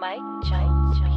Mike Jones Beats.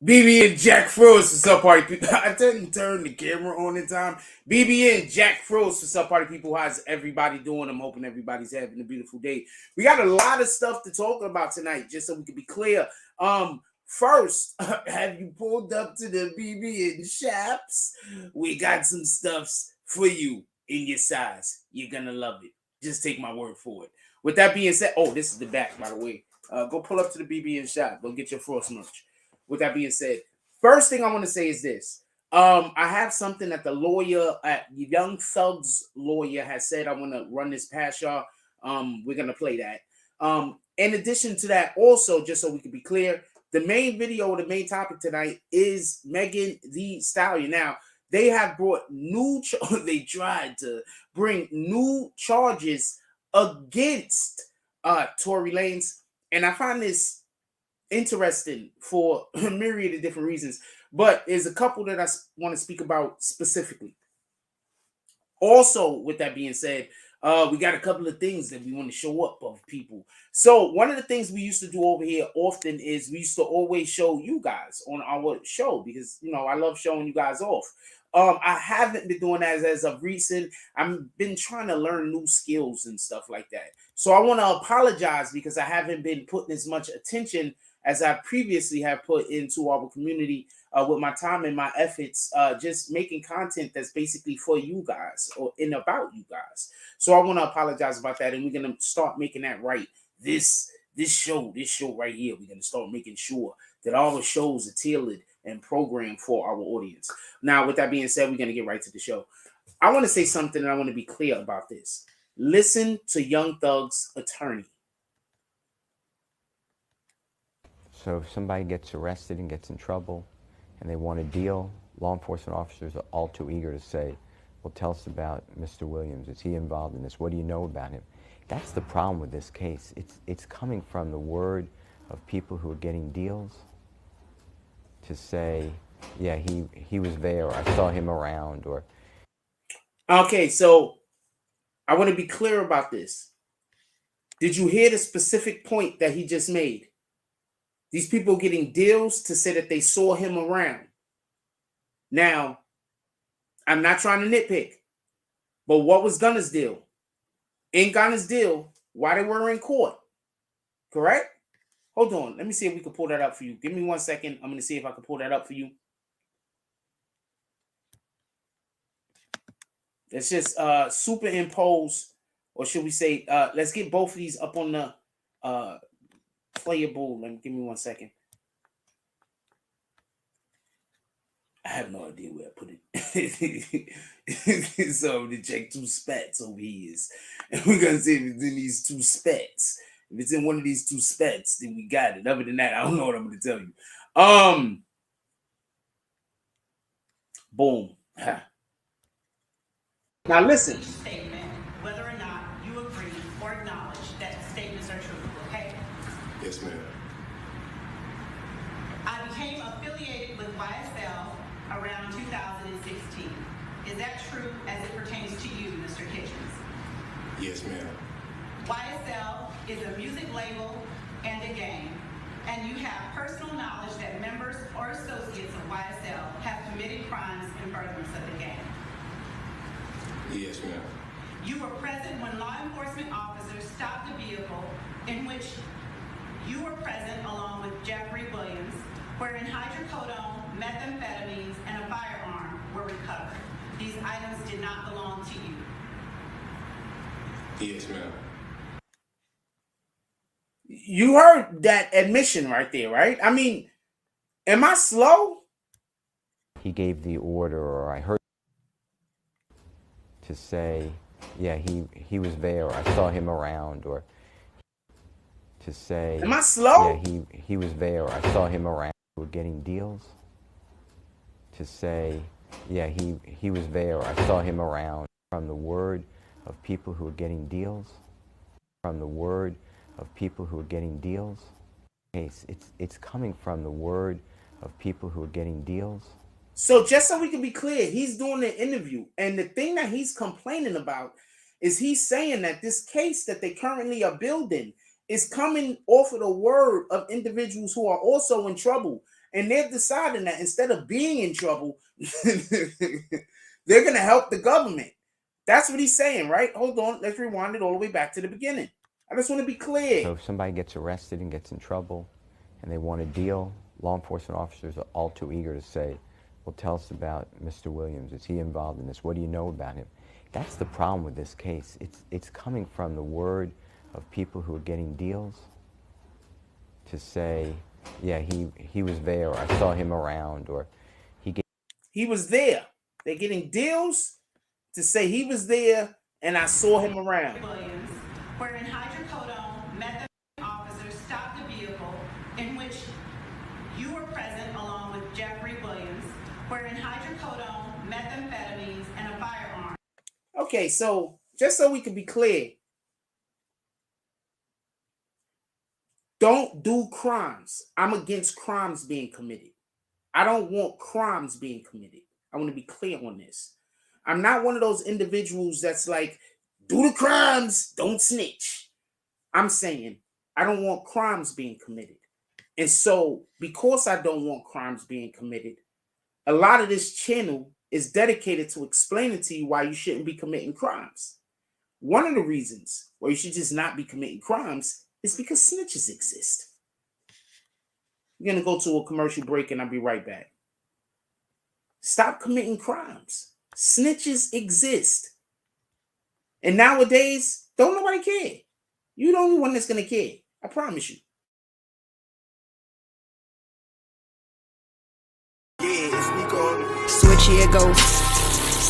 BB and Jack Frost, what's up, party people? I didn't turn the camera on in time. BB and Jack Frost, what's up, party people? How's everybody doing? I'm hoping everybody's having a beautiful day. We got a lot of stuff to talk about tonight, just so we can be clear. First, have you pulled up to the BB and Shaps? We got some stuffs for you in your size. You're gonna love it. Just take my word for it. With that being said, oh, this is the back, by the way. Go pull up to the BB and Shop. Go get your Frost merch. With that being said, first thing I want to say is this. I have something that the lawyer at Young Thug's lawyer has said. I want to run this past y'all. We're going to play that. In addition to that, also, just so we can be clear, the main video, the main topic tonight is Megan Thee Stallion. Now, they have brought they tried to bring new charges against Tory Lanez. And I find this interesting for a myriad of different reasons, but there's a couple that I want to speak about specifically. Also, with that being said, we got a couple of things that we want to show up of people. So one of the things we used to do over here often is we used to always show you guys on our show because, you know, I love showing you guys off. I haven't been doing that as of recent. I've been trying to learn new skills and stuff like that. So I want to apologize because I haven't been putting as much attention as I previously have put into our community with my time and my efforts, just making content that's basically for you guys or in about you guys. So I want to apologize about that, and we're gonna start making that right. This show right here, we're gonna start making sure that all the shows are tailored and programmed for our audience. Now, with that being said, we're gonna get right to the show. I want to say something, and I want to be clear about this. Listen to Young Thug's attorney. So if somebody gets arrested and gets in trouble and they want a deal, law enforcement officers are all too eager to say, well, tell us about Mr. Williams. Is he involved in this? What do you know about him? That's the problem with this case. It's coming from the word of people who are getting deals to say, yeah, he was there, or I saw him around, or... Okay, so I want to be clear about this. Did you hear the specific point that he just made? These people getting deals to say that they saw him around. Now, I'm not trying to nitpick, but what was Gunna's deal? In Gunna's deal, why they were in court, correct? Hold on. Let me see if we can pull that up for you. Give me 1 second. I'm going to see if I can pull that up for you. Let's just superimpose, or should we say, let's get both of these up on the playable. Give me 1 second. I have no idea where I put it. So I'm gonna check two spats over here. And we're gonna see if it's in these two spats. If it's in one of these two spats, then we got it. Other than that, I don't know what I'm gonna tell you. Boom. Now listen. Statement, whether or not you agree or acknowledge that statements are true, okay? Yes, ma'am. I became affiliated with YSL around 2016. Is that true as it pertains to you, Mr. Kitchens? Yes, ma'am. YSL is a music label and a game. and you have personal knowledge that members or associates of YSL have committed crimes in furtherance of the gang. Yes, ma'am. You were present when law enforcement officers stopped the vehicle in which you were present along with Jeffrey Williams, wherein hydrocodone, methamphetamines, and a firearm were recovered. These items did not belong to you. Yes, ma'am. You heard that admission right there, right? I mean, am I slow? He gave the order, or I heard to say, yeah, he was there, or I saw him around, or to say, am I slow? yeah, he was there, or I saw him around. We're getting deals. To say, yeah, he was there, or I saw him around. From the word of people who are getting deals. From the word of people who are getting deals. It's coming from the word of people who are getting deals. So just so we can be clear, he's doing an interview, and the thing that he's complaining about is he's saying that this case that they currently are building is coming off of the word of individuals who are also in trouble, and they're deciding that instead of being in trouble, they're going to help the government. That's what he's saying, right? Hold on, let's rewind it all the way back to the beginning. I just want to be clear. So if somebody gets arrested and gets in trouble and they want a deal, law enforcement officers are all too eager to say, well, tell us about Mr. Williams. Is he involved in this? What do you know about him? That's the problem with this case. It's coming from the word of people who are getting deals. To say, yeah, he was there, or I saw him around, or he was there. They're getting deals to say he was there and I saw him around. Williams, wherein hydrocodone, methamphetamine officers stopped the vehicle in which you were present along with Jeffrey Williams, wherein hydrocodone, methamphetamines, and a firearm. Okay, so just so we can be clear, don't do crimes. I'm against crimes being committed. I don't want crimes being committed. I want to be clear on this. I'm not one of those individuals that's like, do the crimes, don't snitch. I'm saying I don't want crimes being committed. And so because I don't want crimes being committed, a lot of this channel is dedicated to explaining to you why you shouldn't be committing crimes. One of the reasons why you should just not be committing crimes is because snitches exist. We're going to go to a commercial break and I'll be right back. Stop committing crimes. Snitches exist. And nowadays, don't nobody care. You're the only one that's going to care. I promise you. Switch, here it goes.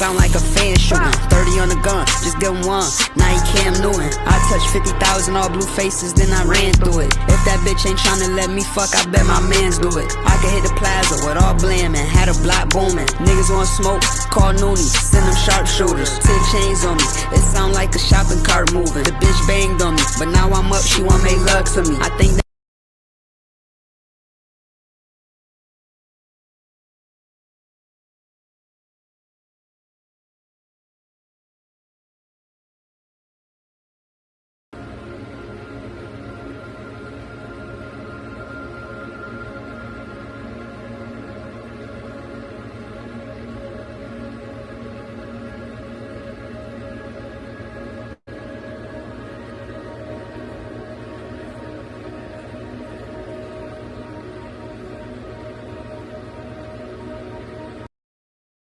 Sound like a fan shooting. 30 on the gun, just give him one. Now he Cam Newton. I touched 50,000 all blue faces, then I ran through it. If that bitch ain't tryna let me fuck, I bet my mans do it. I could hit the plaza with all blaming, had a block booming. Niggas want smoke, call Noonie, send them sharpshooters. 10 chains on me, it sound like a shopping cart moving. The bitch banged on me, but now I'm up, she wanna make love to me. I think that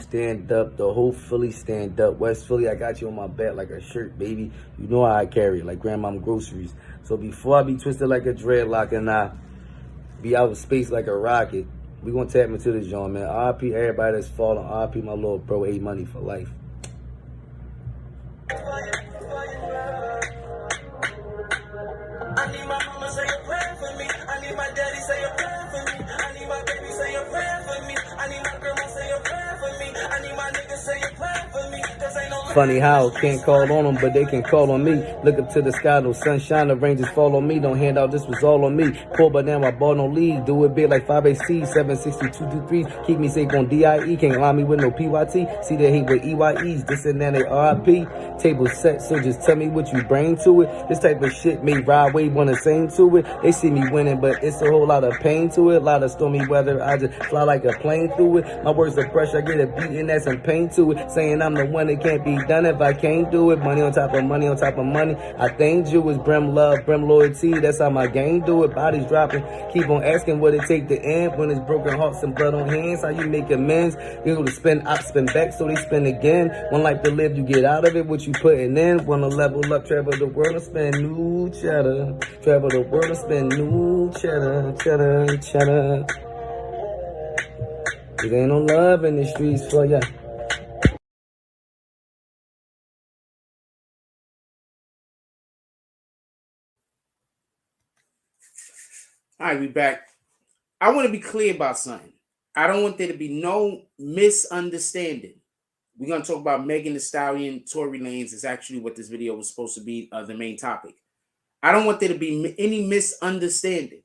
stand up, the whole Philly stand up. West Philly, I got you on my back like a shirt, baby. You know how I carry it, like grandmama groceries. So before I be twisted like a dreadlock and I be out of space like a rocket, we gonna tap into this joint, man. RP everybody that's fallen. RP my little bro, A-Money for life. I need my mama say a prayer for me. I need my daddy say a prayer for me. I need my baby say a prayer for me. I need my grandma say a prayer for me. I need my niggas say a prayer for me. Cause ain't no Funny how, can't call on them, but they can call on me. Look up to the sky, no sunshine, the rain just fall on me. Don't hand out, this was all on me. Poor, but now I ball no lead. Do it big like 5AC, 76223. Keep me safe on DIE, can't lie me with no PYT. See they hate with EYEs, this and that they RIP. Table set, so just tell me what you bring to it. This type of shit made Ride Wave wanna sing to it. They see me winning, but it's a whole lot of pain to it. A lot of stormy weather, I just fly like a plane through it. My words are fresh, I get a beat and that's some pain to it. Saying I'm the one that can't be done if I can't do it. Money on top of money on top of money. I thank you, it's Brim love, Brim loyalty. That's how my gang do it. Bodies dropping, keep on asking what it take to end. When it's broken hearts and blood on hands, how you make amends? You go to spend up, spend back, so they spend again. One life to live, you get out of it, what you putting in. Wanna level up, travel the world and spend new cheddar. Travel the world and spend new cheddar, cheddar, cheddar. There ain't no love in the streets for ya. All right, we back. I want to be clear about something. I don't want there to be no misunderstanding. We're going to talk about Megan Thee Stallion, Tory Lanez is actually what this video was supposed to be, the main topic. I don't want there to be any misunderstanding.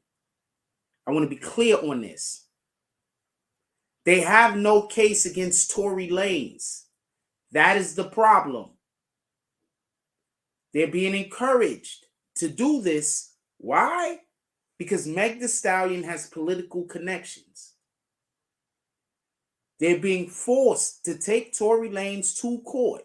I want to be clear on this. They have no case against Tory Lanez. That is the problem. They're being encouraged to do this. Why? Because Meg Thee Stallion has political connections. They're being forced to take Tory Lanez to court.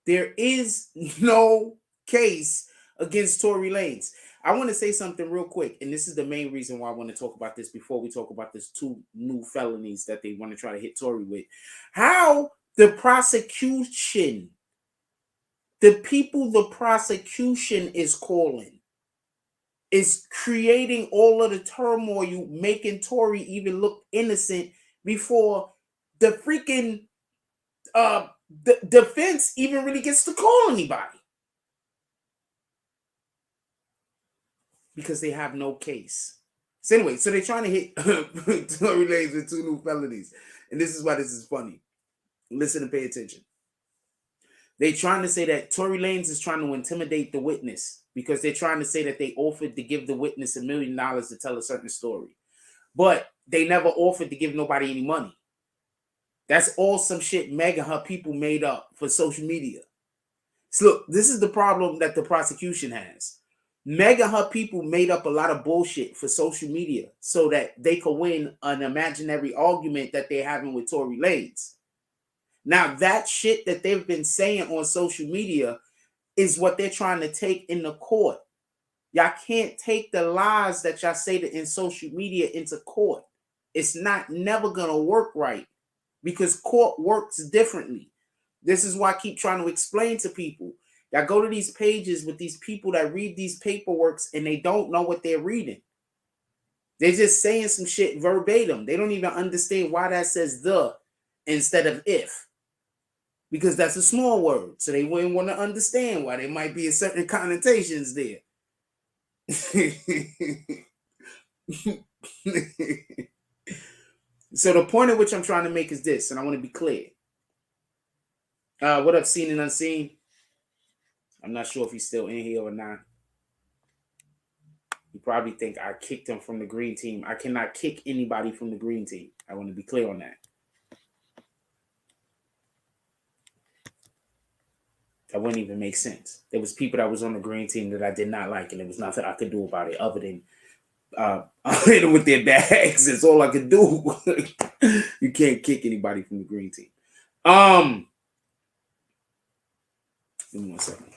There is no case against Tory Lanez. I want to say something real quick, and this is the main reason why I want to talk about this before we talk about this 2 new felonies that they want to try to hit Tory with. How the prosecution, the people the prosecution is calling, is creating all of the turmoil, making Tory even look innocent before the freaking the defense even really gets to call anybody. Because they have no case. So anyway, so they're trying to hit Tory Lanez with 2 new felonies. And this is why this is funny. Listen and pay attention. They're trying to say that Tory Lanez is trying to intimidate the witness because they're trying to say that they offered to give the witness $1 million to tell a certain story. But they never offered to give nobody any money. That's all some shit Meg and her people made up for social media. So look, this is the problem that the prosecution has. Meg and her people made up a lot of bullshit for social media so that they could win an imaginary argument that they're having with Tory Lanez. Now, that shit that they've been saying on social media is what they're trying to take in the court. Y'all can't take the lies that y'all say in social media into court. It's never going to work right because court works differently. This is why I keep trying to explain to people. Y'all go to these pages with these people that read these paperworks and they don't know what they're reading. They're just saying some shit verbatim. They don't even understand why that says the instead of if. Because that's a small word. So they wouldn't want to understand why there might be a certain connotations there. So the point at which I'm trying to make is this, and I want to be clear. What up, Seen and Unseen? I'm not sure if he's still in here or not. You probably think I kicked him from the green team. I cannot kick anybody from the green team. I want to be clear on that. That wouldn't even make sense. There was people that was on the green team that I did not like, and there was nothing I could do about it other than hit them with their bags. That's all I could do. You can't kick anybody from the green team. Give me 1 second.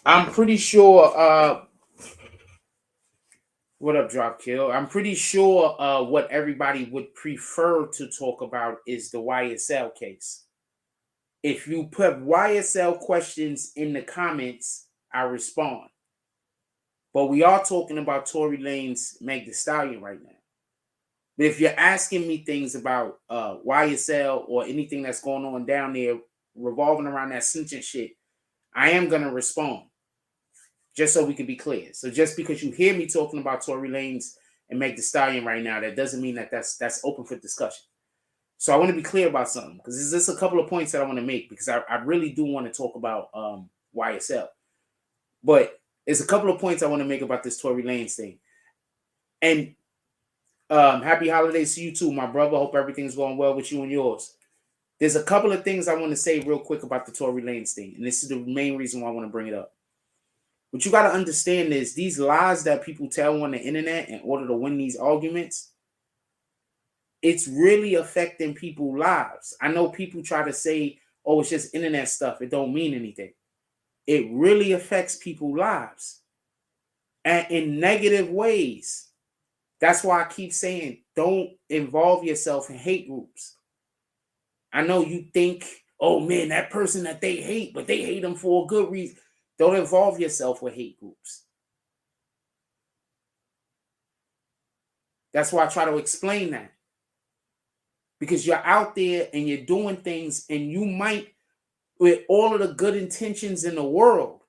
I'm pretty sure what up, Dropkill? I'm pretty sure what everybody would prefer to talk about is the YSL case. If you put YSL questions in the comments, I respond. But we are talking about Tory Lanez, Meg Thee Stallion right now. But if you're asking me things about YSL or anything that's going on down there revolving around that snitching shit, I am going to respond. Just so we can be clear. So just because you hear me talking about Tory Lanez and Meg Thee Stallion right now, that doesn't mean that that's open for discussion. So I want to be clear about something, because there's just a couple of points that I want to make, because I really do want to talk about YSL. But there's a couple of points I want to make about this Tory Lanez thing. And happy holidays to you too, my brother. Hope everything's going well with you and yours. There's a couple of things I want to say real quick about the Tory Lanez thing. And this is the main reason why I want to bring it up. What you got to understand is these lies that people tell on the internet in order to win these arguments, it's really affecting people's lives. I know people try to say, oh, it's just internet stuff. It don't mean anything. It really affects people's lives, and in negative ways. That's why I keep saying, don't involve yourself in hate groups. I know you think, oh man, that person that they hate, but they hate them for a good reason. Don't involve yourself with hate groups. That's why I try to explain that. Because you're out there and you're doing things, and you might, with all of the good intentions in the world,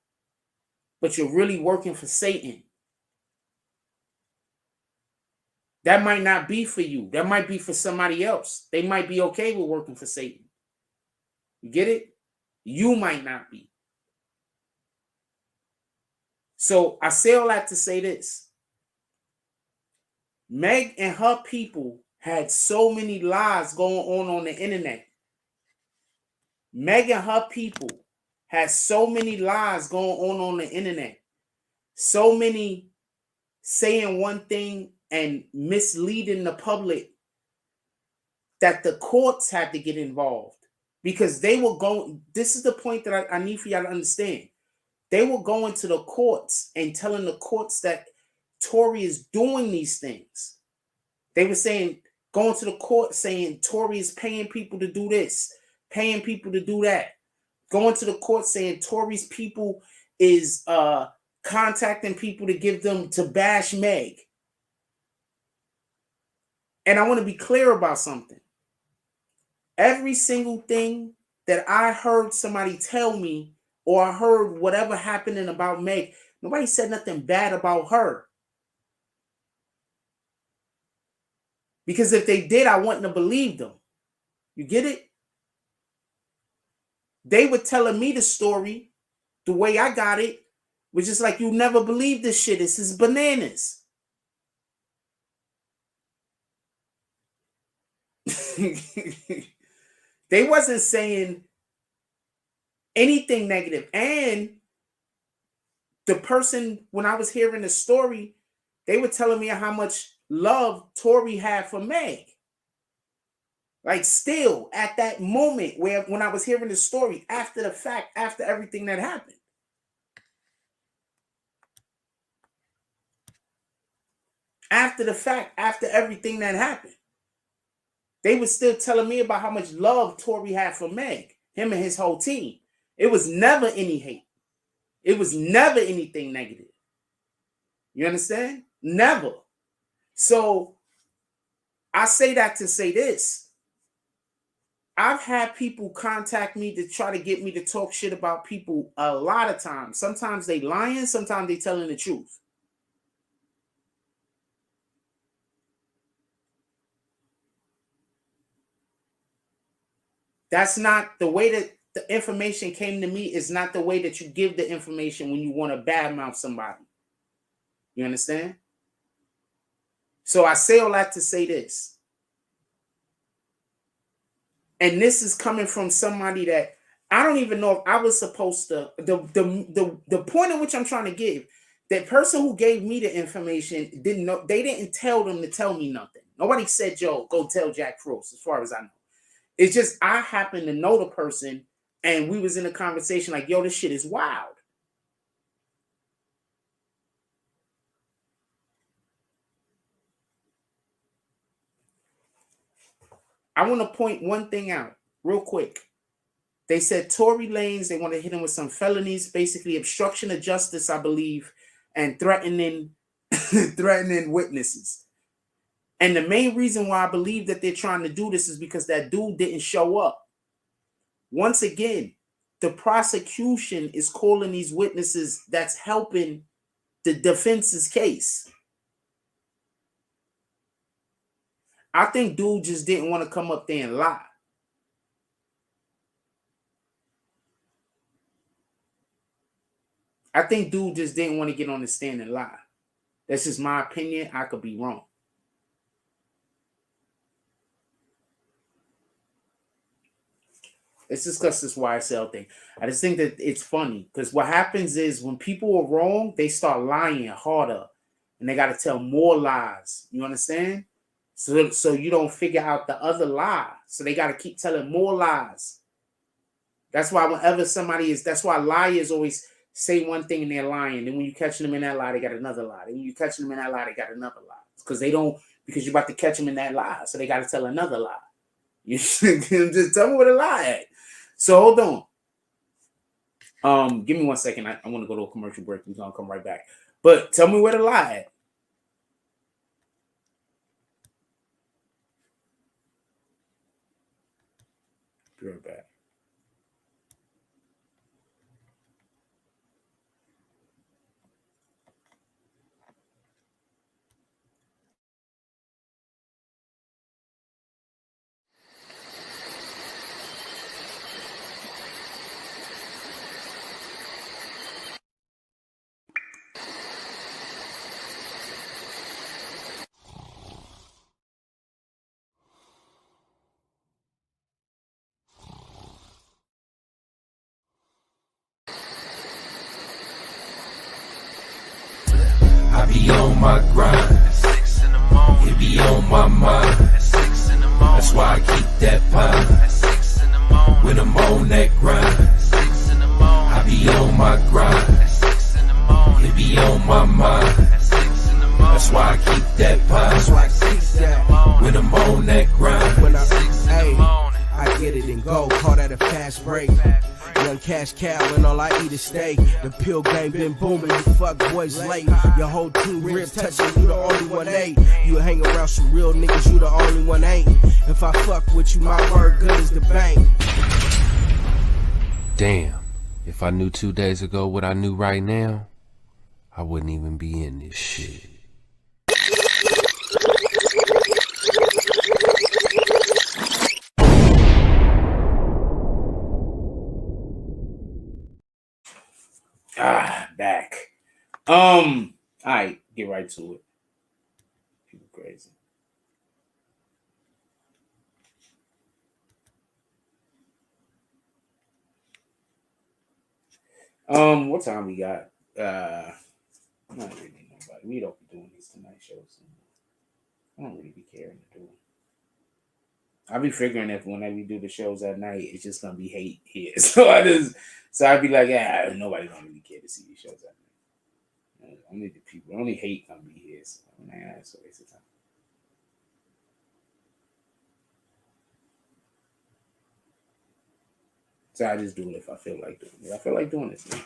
but you're really working for Satan. That might not be for you. That might be for somebody else. They might be okay with working for Satan. You get it? You might not be. So I say all that to say this. Meg and her people had so many lies going on the internet. Meg and her people had so many lies going on the internet. So many saying one thing and misleading the public, that the courts had to get involved, because they were going. This is the point that I need for y'all to understand. They were going to the courts and telling the courts that Tory is doing these things. They were saying, going to the court saying Tory is paying people to do this, paying people to do that. Going to the court saying Tory's people is contacting people to give them to bash Meg. And I want to be clear about something. Every single thing that I heard somebody tell me, or I heard whatever happening about Meg, nobody said nothing bad about her. Because if they did, I wouldn't have believed them. You get it? They were telling me the story the way I got it, which is like, you never believe this shit. This is bananas. They wasn't saying anything negative. And the person, when I was hearing the story, they were telling me how much love Tory had for Meg. Like, still at that moment when I was hearing the story, after the fact, after everything that happened. After the fact, after everything that happened. They were still telling me about how much love Tory had for Meg, him and his whole team. It was never any hate. It was never anything negative. You understand? Never. So I say that to say this. I've had people contact me to try to get me to talk shit about people a lot of times. Sometimes they lying, sometimes they telling the truth. That's not the way that the information came to me. Is not the way that you give the information when you want to badmouth somebody. You understand? So I say all that to say this. And this is coming from somebody that I don't even know if I was supposed to. The point in which I'm trying to give, that person who gave me the information didn't know. They didn't tell them to tell me nothing. Nobody said, "Yo, go tell Jack Frost," as far as I know. It's just I happen to know the person, and we was in a conversation like, "Yo, this shit is wild." I want to point one thing out real quick. They said Tory Lanez, they want to hit him with some felonies, basically obstruction of justice, I believe, and threatening witnesses. And the main reason why I believe that they're trying to do this is because that dude didn't show up. Once again, the prosecution is calling these witnesses that's helping the defense's case. I think dude just didn't want to come up there and lie. I think dude just didn't want to get on the stand and lie. That's just my opinion. I could be wrong. Let's discuss this YSL thing. I just think that it's funny because what happens is when people are wrong, they start lying harder and they got to tell more lies. You understand? So you don't figure out the other lie. So they got to keep telling more lies. That's why whenever somebody is, that's why liars always say one thing and they're lying. Then when you catch them in that lie, they got another lie. Then when you catch them in that lie, they got another lie. Because because you're about to catch them in that lie. So they got to tell another lie. You just tell me where the lie at. So hold on. Give me 1 second. I want to go to a commercial break. We're going to come right back. But tell me where the lie at. Be right back. I be on my grind. At 6 in the morning. It be on my mind. At 6 in the morning. That's why I keep that pine. At 6 in the morning. When I'm on that grind. At 6 in the morning. I be on my grind. At 6 in the morning. It be on my mind. At 6 in the morning. That's why I keep that pine. That's why I keep that. When I'm on that grind. When I 6 in the morning. I get it and go. Call that a fast break. Young cash cow and all I eat is steak. The pill game been booming, you fuck boys late. Your whole team ribs touching, you the only one ain't. You hang around some real niggas, you the only one ain't. If I fuck with you, my word good as the bank. Damn, if I knew 2 days ago what I knew right now, I wouldn't even be in this shit. Back. All right, get right to it. People crazy. What time we got? Not really nobody. We don't be doing these tonight shows. I don't really be caring to do them. I be figuring if whenever we do the shows at night, it's just gonna be hate here. So I'd be like, nobody don't really care to see these shows at night. Only the people, only hate gonna be here. So it's a waste of time. So I just do it if I feel like doing it. I feel like doing this, man.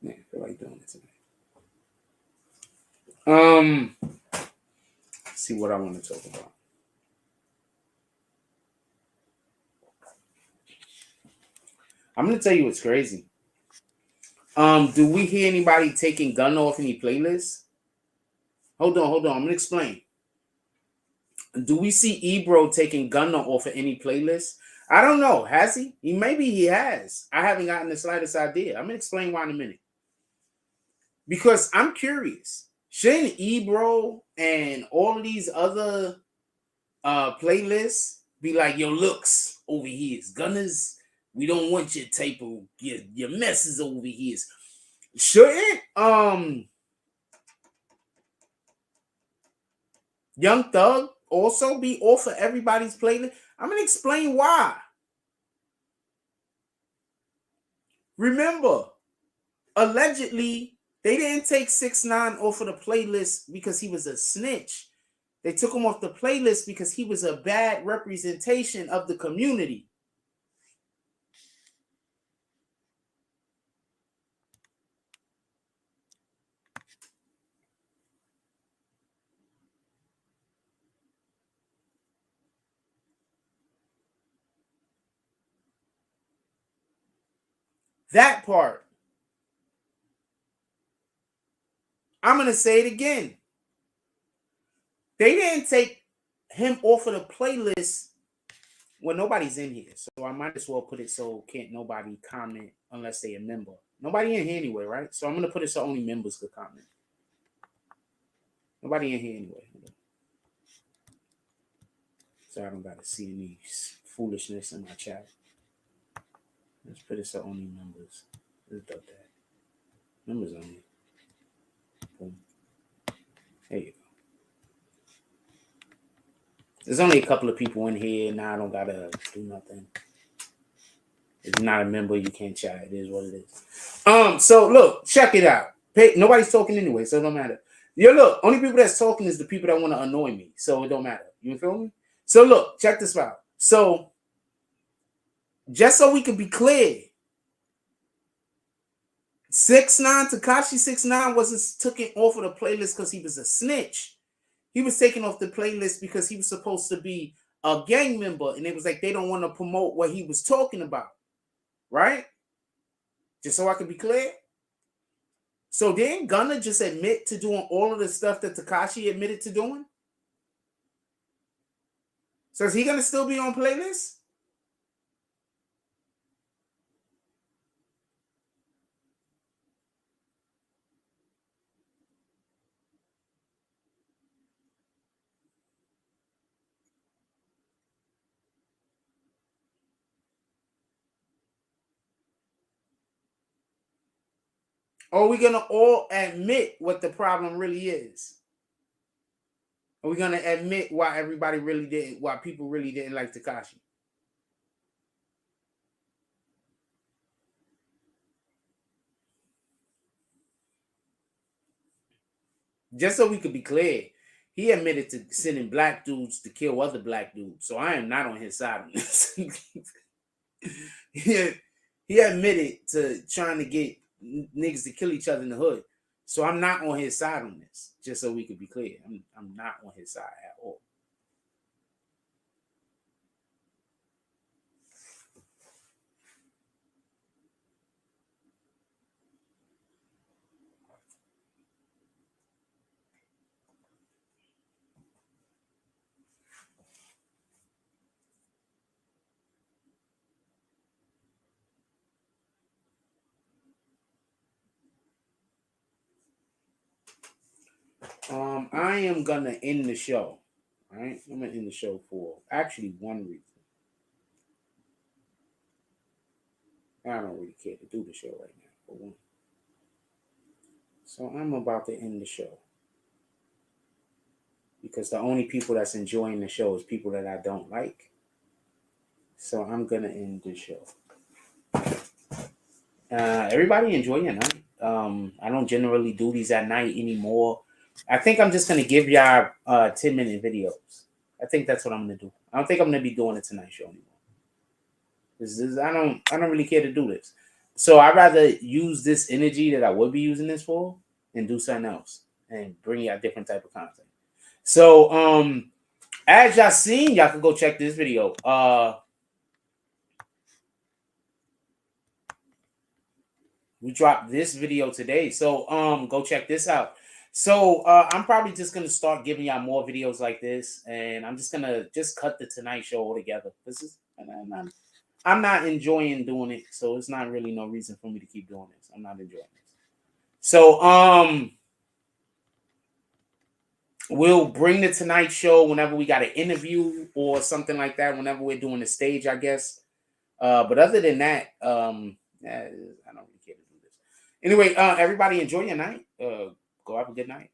Yeah, I feel like doing it tonight. Let's see what I want to talk about. I'm gonna tell you what's crazy. Do we hear anybody taking gun off any playlists? Hold on. I'm gonna explain. Do we see Ebro taking gun off of any playlist? I don't know. Has he? Maybe he has. I haven't gotten the slightest idea. I'm gonna explain why in a minute. Because I'm curious. Shouldn't Ebro and all of these other playlists be like, yo, looks over here, Gunners? We don't want your type of your messes over here. Shouldn't Young Thug also be off of everybody's playlist? I'm gonna explain why. Remember, allegedly, they didn't take 6ix9ine off of the playlist because he was a snitch. They took him off the playlist because he was a bad representation of the community. That part. I'm going to say it again. They didn't take him off of the playlist when nobody's in here. So I might as well put it so can't nobody comment unless they a member. Nobody in here anyway, right? So I'm going to put it so only members could comment. Nobody in here anyway. So I don't got to see any foolishness in my chat. Let's put it so only members. Let's do that. Members only. Boom. There you go. There's only a couple of people in here. Now I don't got to do nothing. If you're not a member, you can't chat. It is what it is. So look, check it out. Nobody's talking anyway, so it don't matter. Yo, look, only people that's talking is the people that want to annoy me, so it don't matter. You feel me? So look, check this out. So just so we can be clear, 6ix9ine, Tekashi 6ix9ine wasn't taken off of the playlist because he was a snitch. He was taken off the playlist because he was supposed to be a gang member, and it was like they don't want to promote what he was talking about, right? Just so I can be clear. So didn't Gunna just admit to doing all of the stuff that Tekashi admitted to doing? So is he gonna still be on playlist? Or are we gonna all admit what the problem really is? Are we gonna admit why why people really didn't like Tekashi? Just so we could be clear, he admitted to sending black dudes to kill other black dudes. So I am not on his side on this. He admitted to trying to get niggas to kill each other in the hood. So I'm not on his side on this. Just so we could be clear. I'm not on his side at all. I am gonna end the show. All right, I'm gonna end the show for actually one reason. I don't really care to do the show right now for one. So I'm about to end the show because the only people that's enjoying the show is people that I don't like. So I'm gonna end the show. Everybody enjoy your night. I don't generally do these at night anymore. I think I'm just gonna give y'all 10-minute videos. I think that's what I'm gonna do. I don't think I'm gonna be doing a Tonight Show anymore. I don't really care to do this. So I'd rather use this energy that I would be using this for and do something else and bring y'all different type of content. So as y'all seen, y'all can go check this video. We dropped this video today. So go check this out. So I'm probably just gonna start giving y'all more videos like this, and I'm just gonna cut the Tonight Show altogether. I'm not enjoying doing it, so it's not really no reason for me to keep doing this. I'm not enjoying this. So we'll bring the Tonight Show whenever we got an interview or something like that, whenever we're doing the stage, I guess. But other than that, I don't really care to do this. Anyway, everybody enjoy your night. Go have a good night.